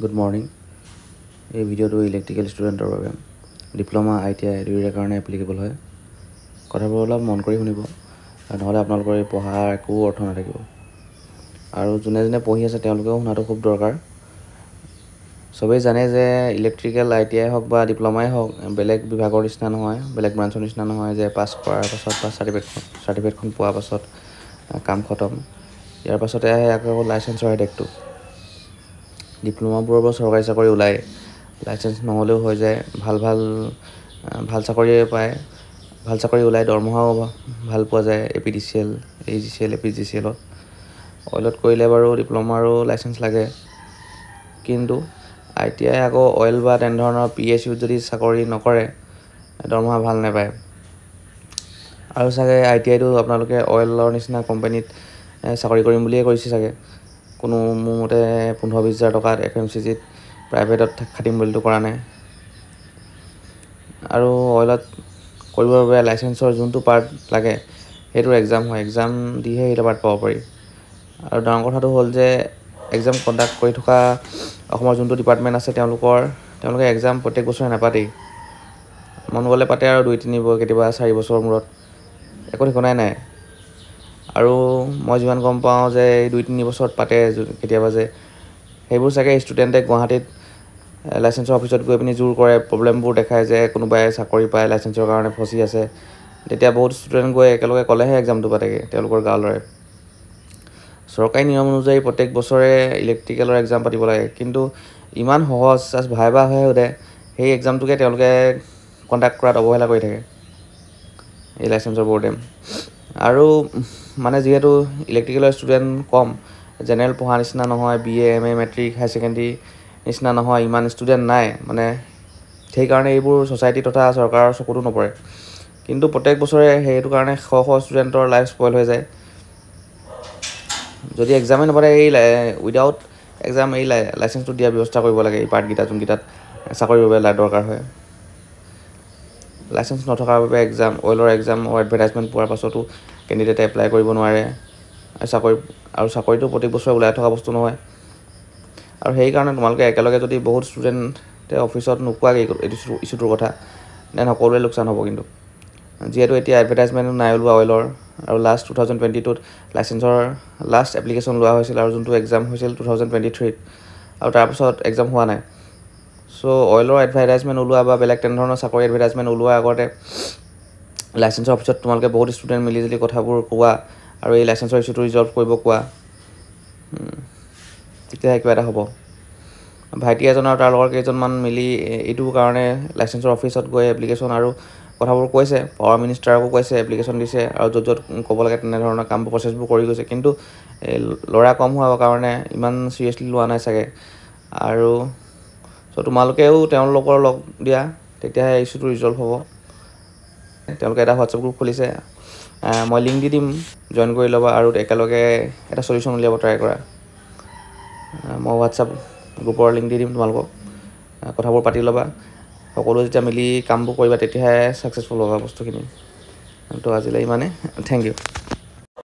Good morning. এই ভিডিওটো electrical ষ্টুডেণ্টৰ বাবে ডিপ্ল'মা ITI দুয়োৰে কাৰণে এপ্লিকেবল হয়। কথাবোৰ অলপ মন কৰি শুনিব, নহ'লে আপোনালোকৰ এই পঢ়াৰ একো অৰ্থ নাথাকিব। আৰু যোনে যোনে পঢ়ি আছে তেওঁলোকেও শুনাটো খুব দৰকাৰ। চবেই জানে যে ইলেক্ট্ৰিকেল ITI হওক বা ডিপ্ল'মাই হওক বেলেগ বিভাগৰ নিচিনা নহয়, বেলেগ ব্ৰাঞ্চৰ নিচিনা নহয় যে পাছ কৰাৰ পাছত বা চাৰ্টিফিকেটখন পোৱাৰ পাছত কাম খতম। ইয়াৰ পাছতে আহে আকৌ লাইচেঞ্চৰ হেডেকটো। ডিপ্ল'মাবোৰৰ পৰা চৰকাৰী চাকৰি ওলায়, লাইচেঞ্চ নহ'লেও হৈ যায়, ভাল চাকৰিয়ে পায়, ভাল চাকৰি ওলায়, দৰমহাও ভাল পোৱা যায়। APDCL, AGCL, APGCL অইলত কৰিলে বাৰু ডিপ্ল'মা আৰু লাইচেঞ্চ লাগে। কিন্তু ITI আকৌ অইল বা তেনেধৰণৰ PSUত যদি চাকৰি নকৰে দৰমহা ভাল নাপায়। আৰু চাগে ITIটো আপোনালোকে অইলৰ নিচিনা কোম্পানীত চাকৰি কৰিম বুলিয়ে কৰিছে চাগে। কোনো মোৰ মতে 15-20 হাজাৰ টকাত FMCGত প্ৰাইভেটত খাটিম বুলিতো কৰা নাই। আৰু অইলত কৰিবৰ বাবে লাইচেঞ্চৰ যোনটো পাৰ্ট লাগে সেইটো এক্সাম হয়, এক্সাম দিহে সেইটো পাৰ্ট পাব পাৰি। আৰু ডাঙৰ কথাটো হ'ল যে এক্সাম কণ্ডাক্ট কৰি থকা অসমৰ যোনটো ডিপাৰ্টমেণ্ট আছে তেওঁলোকে এক্সাম প্ৰত্যেক বছৰে নাপাতেই। মন গ'লে পাতে আৰু 2-3 কেতিয়াবা 4 বছৰৰ মূৰত, একো ঠিকনাই নাই। আৰু মই যিমান গম পাওঁ যে 2-3 বছৰত পাতে কেতিয়াবা যে সেইবোৰ চাগে ষ্টুডেণ্টে গুৱাহাটীত লাইচেঞ্চৰ অফিচত গৈ পিনি জোৰ কৰে, প্ৰব্লেমবোৰ দেখায় যে কোনোবাই চাকৰি পায় লাইচেঞ্চৰ কাৰণে ফচি আছে। তেতিয়া বহুত ষ্টুডেণ্ট গৈ একেলগে ক'লেহে এক্সামটো পাতেগৈ তেওঁলোকৰ গাঁৱৰ ল'ৰাই। চৰকাৰী নিয়ম অনুযায়ী প্ৰত্যেক বছৰে ইলেক্ট্ৰিকেলৰ এক্সাম পাতিব লাগে, কিন্তু ইমান সহজ জাষ্ট ভাইভাহে সোধে, সেই এক্সামটোকে তেওঁলোকে কণ্ডাক্ট কৰাত অৱহেলা কৰি থাকে এই লাইচেঞ্চৰ বৰ্ডে। আৰু মানে যিহেতু ইলেক্ট্ৰিকেলৰ ষ্টুডেণ্ট কম, জেনেৰেল পঢ়া নিচিনা নহয়, BA MA মেট্ৰিক হাই ছেকেণ্ডেৰী নিচিনা নহয়, ইমান ষ্টুডেণ্ট নাই মানে, সেইকাৰণে এইবোৰ ছ'চাইটি তথা চৰকাৰৰ চকুতো নপৰে। কিন্তু প্ৰত্যেক বছৰে সেইটো কাৰণে শ ষ্টুডেণ্টৰ লাইফ স্পইল হৈ যায়। যদি এক্সামেই নপতে উইদাউট এক্সাম এই লাইচেঞ্চটো দিয়াৰ ব্যৱস্থা কৰিব লাগে, এই পাৰ্টকেইটা যোনকেইটাত চাকৰিৰ বাবে দৰকাৰ হয়। লাইচেঞ্চ নথকাৰ বাবে অইলৰ এক্সামৰ এডভাৰটাইজমেণ্ট পোৱাৰ পাছতো কেণ্ডিডেটে এপ্লাই কৰিব নোৱাৰে। চাকৰিটো প্ৰত্যেক বছৰে ওলাই থকা বস্তু নহয়। আৰু সেইকাৰণে তোমালোকে একেলগে যদি বহুত ষ্টুডেণ্টে অফিচত নোকোৱাকৈ ইছ্যুটোৰ কথা, দেন সকলোৱে লোকচান হ'ব। কিন্তু যিহেতু এতিয়া এডভাৰটাইজমেণ্টো নাই ওলোৱা অইলৰ, আৰু লাষ্ট 2020ত লাইচেঞ্চৰ লাষ্ট এপ্লিকেশ্যন লোৱা হৈছিল আৰু যোনটো এক্সাম হৈছিল 2023ত, আৰু তাৰপাছত এক্সাম হোৱা নাই। চ' অইলৰ এডভাৰটাইজমেণ্ট ওলোৱা বা বেলেগ তেনেধৰণৰ চাকৰি এডভাৰটাইজমেণ্ট ওলোৱাৰ আগতে লাইচেঞ্চৰ অফিচত তোমালোকে বহুত ষ্টুডেণ্ট মিলি জুলি কথাবোৰ কোৱা আৰু এই লাইচেঞ্চৰ ইছ্যুটো ৰিজল্ভ কৰিব কোৱা, তেতিয়াহে কিবা এটা হ'ব। ভাইটি এজন আৰু তাৰ লগৰ কেইজনমান মিলি এইটোৰ কাৰণে লাইচেঞ্চৰ অফিচত গৈ এপ্লিকেশ্যন আৰু কথাবোৰ কৈছে, পাৱাৰ মিনিষ্টাৰকো কৈছে, এপ্লিকেশ্যন দিছে, আৰু য'ত ক'ব লাগে তেনেধৰণৰ কাম প্ৰচেছবোৰ কৰি গৈছে। কিন্তু ল'ৰা কম হোৱাৰ কাৰণে ইমান চিৰিয়াছলি লোৱা নাই চাগে। আৰু চ' তোমালোকেও তেওঁলোকৰ লগ দিয়া, তেতিয়াহে ইছ্যুটো ৰিজল্ভ হ'ব। তেওঁলোকে এটা হোৱাটছএপ গ্ৰুপ খুলিছে, মই লিংক দি দিম, জইন কৰি ল'বা আৰু একেলগে এটা চলিউশ্যন উলিয়াব ট্ৰাই কৰা। মই হোৱাটছএপ গ্ৰুপৰ লিংক দি দিম তোমালোকক, কথাবোৰ পাতি ল'বা। সকলো যেতিয়া মিলি কামবোৰ কৰিবা তেতিয়াহে ছাকচেছফুল হ'ব বস্তুখিনি। তো আজিলৈ ইমানে, থেংক ইউ।